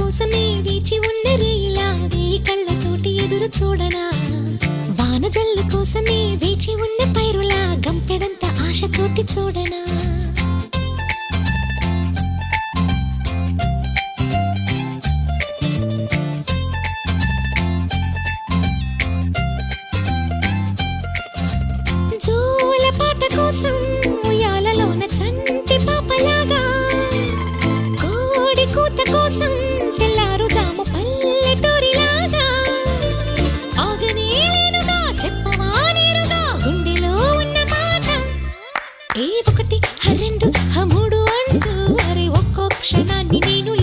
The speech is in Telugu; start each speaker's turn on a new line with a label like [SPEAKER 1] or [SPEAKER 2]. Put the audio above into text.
[SPEAKER 1] కోసమే వేచి ఉన్న రేయిలా వేయి కళ్ళతోటి ఎదురు చూడనా వానజల్లు కోసమే వేచి ఉన్న పైరులా గంపెడంత ఆశతోటి చూడనా జోల పాట కోసం ఉయ్యాలలోన చంటి పాపలాగా కోడి కూత కోసం తెల్లారు జాము పల్లెటూరిలాగా ఆగనే లేనుగా చెప్పవా నేరుగా గుండెలో ఉన్న మాట ఏ ఒకటి రెండు మూడు అంటూ అరే ఒక్కో క్షణాన్ని నేను